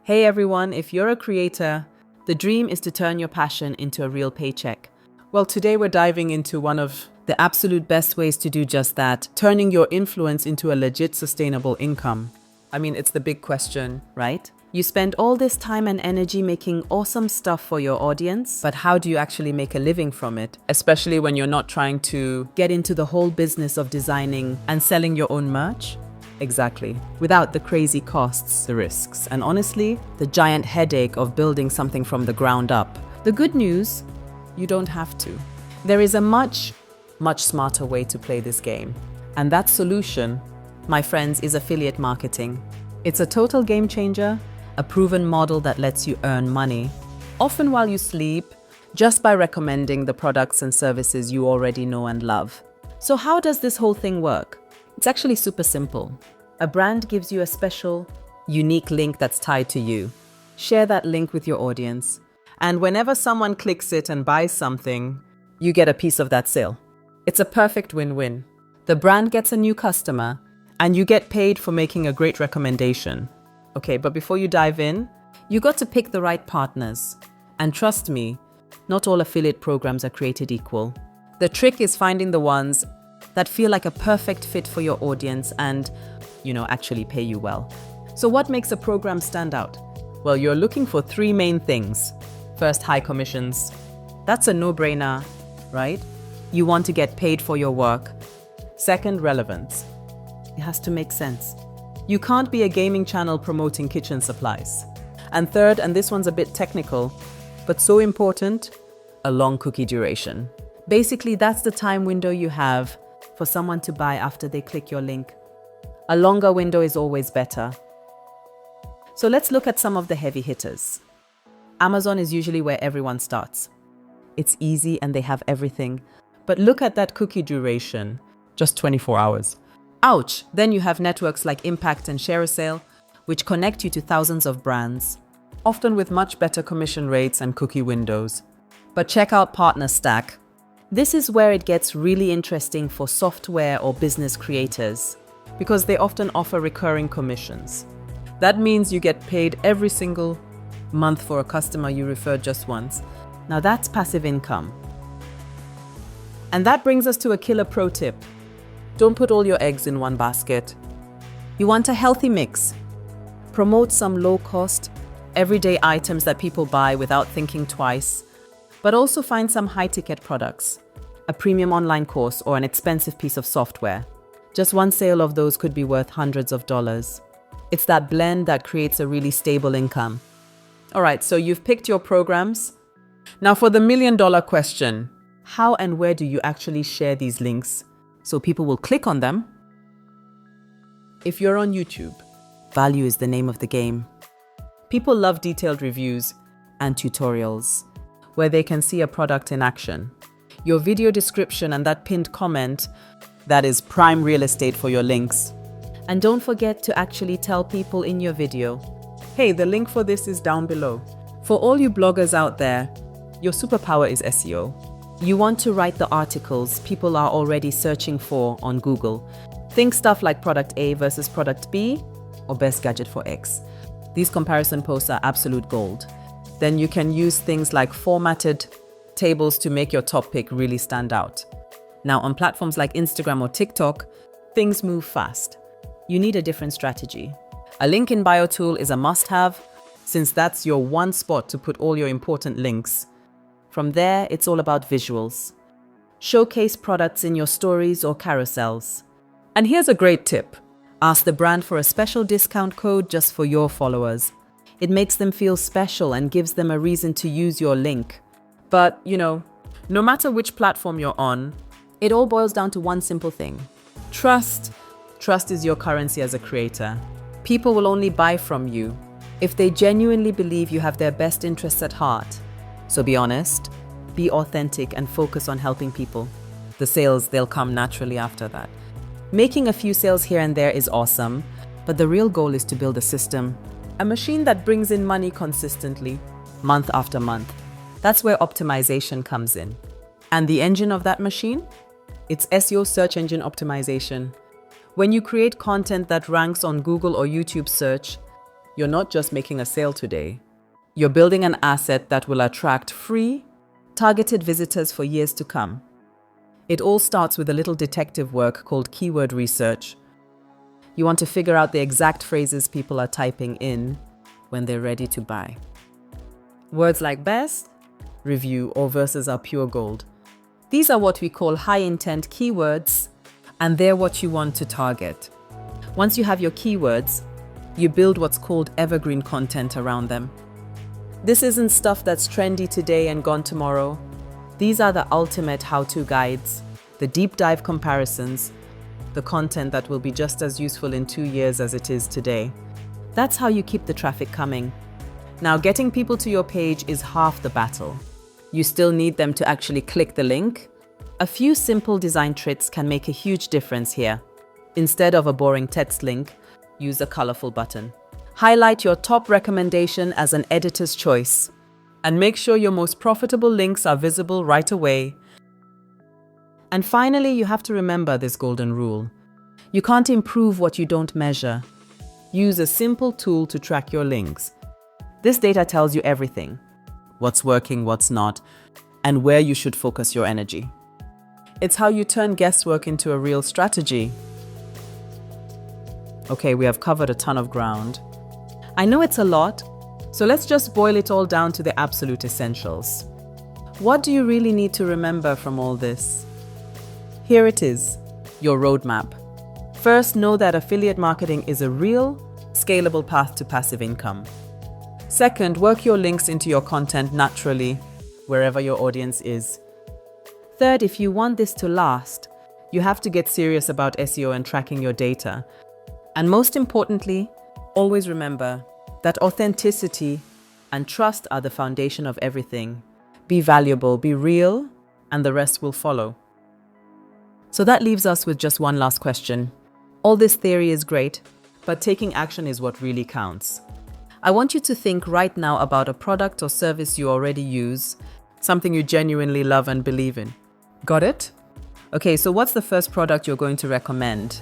Hey everyone, if you're a creator, the dream is to turn your passion into a real paycheck. Well, today we're diving into one of the absolute best ways to do just that, turning your influence into a legit sustainable income. I mean, it's the big question, right? You spend all this time and energy making awesome stuff for your audience, but how do you actually make a living from it? Especially when you're not trying to get into the whole business of designing and selling your own merch? Exactly. Without the crazy costs, the risks, and honestly, the giant headache of building something from the ground up. The good news, you don't have to. There is a much smarter way to play this game. And that solution, my friends, is affiliate marketing. It's a total game changer, a proven model that lets you earn money, often while you sleep, just by recommending the products and services you already know and love. So how does this whole thing work? It's actually super simple. A brand gives you a special, unique link that's tied to you. Share that link with your audience, and whenever someone clicks it and buys something, you get a piece of that sale. It's a perfect win-win. The brand gets a new customer, and you get paid for making a great recommendation. Okay, but before you dive in, you got to pick the right partners. And trust me, not all affiliate programs are created equal. The trick is finding the ones that feel like a perfect fit for your audience and, actually pay you well. So what makes a program stand out? Well, you're looking for three main things. First, high commissions. That's a no-brainer, right? You want to get paid for your work. Second, relevance. It has to make sense. You can't be a gaming channel promoting kitchen supplies. And third, and this one's a bit technical, but so important, a long cookie duration. Basically, that's the time window you have for someone to buy after they click your link. A longer window is always better. So let's look at some of the heavy hitters. Amazon is usually where everyone starts. It's easy and they have everything. But look at that cookie duration, just 24 hours. Ouch! Then you have networks like Impact and ShareASale, which connect you to thousands of brands, often with much better commission rates and cookie windows. But check out Partner Stack. This is where it gets really interesting for software or business creators, because they often offer recurring commissions. That means you get paid every single month for a customer you referred just once. Now that's passive income. And that brings us to a killer pro tip. Don't put all your eggs in one basket. You want a healthy mix. Promote some low-cost, everyday items that people buy without thinking twice, but also find some high-ticket products, a premium online course or an expensive piece of software. Just one sale of those could be worth hundreds of dollars. It's that blend that creates a really stable income. All right, so you've picked your programs. Now for the million-dollar question, how and where do you actually share these links so people will click on them? If you're on YouTube, value is the name of the game. People love detailed reviews and tutorials where they can see a product in action. Your video description and that pinned comment, that is prime real estate for your links. And don't forget to actually tell people in your video, hey, the link for this is down below. For all you bloggers out there, your superpower is SEO. You want to write the articles people are already searching for on Google. Think stuff like product A versus product B or best gadget for X. These comparison posts are absolute gold. Then you can use things like formatted tables to make your top pick really stand out. Now on platforms like Instagram or TikTok, things move fast. You need a different strategy. A link in bio tool is a must-have, since that's your one spot to put all your important links. From there, it's all about visuals. Showcase products in your stories or carousels. And here's a great tip. Ask the brand for a special discount code just for your followers. It makes them feel special and gives them a reason to use your link. But, no matter which platform you're on, it all boils down to one simple thing. Trust. Trust is your currency as a creator. People will only buy from you if they genuinely believe you have their best interests at heart. So be honest, be authentic, and focus on helping people. The sales, they'll come naturally after that. Making a few sales here and there is awesome, but the real goal is to build a system, a machine that brings in money consistently, month after month. That's where optimization comes in. And the engine of that machine? It's SEO, search engine optimization. When you create content that ranks on Google or YouTube search, you're not just making a sale today. You're building an asset that will attract free, targeted visitors for years to come. It all starts with a little detective work called keyword research. You want to figure out the exact phrases people are typing in when they're ready to buy. Words like best, review, or verses are pure gold. These are what we call high-intent keywords, and they're what you want to target. Once you have your keywords, you build what's called evergreen content around them. This isn't stuff that's trendy today and gone tomorrow. These are the ultimate how-to guides, the deep dive comparisons, the content that will be just as useful in 2 years as it is today. That's how you keep the traffic coming. Now, getting people to your page is half the battle. You still need them to actually click the link. A few simple design tricks can make a huge difference here. Instead of a boring text link, use a colorful button. Highlight your top recommendation as an editor's choice. And make sure your most profitable links are visible right away. And finally, you have to remember this golden rule. You can't improve what you don't measure. Use a simple tool to track your links. This data tells you everything: what's working, what's not, and where you should focus your energy. It's how you turn guesswork into a real strategy. Okay, we have covered a ton of ground. I know it's a lot, so let's just boil it all down to the absolute essentials. What do you really need to remember from all this? Here it is, your roadmap. First, know that affiliate marketing is a real, scalable path to passive income. Second, work your links into your content naturally, wherever your audience is. Third, if you want this to last, you have to get serious about SEO and tracking your data. And most importantly, always remember that authenticity and trust are the foundation of everything. Be valuable, be real, and the rest will follow. So that leaves us with just one last question. All this theory is great, but taking action is what really counts. I want you to think right now about a product or service you already use, something you genuinely love and believe in. Got it? Okay, so what's the first product you're going to recommend?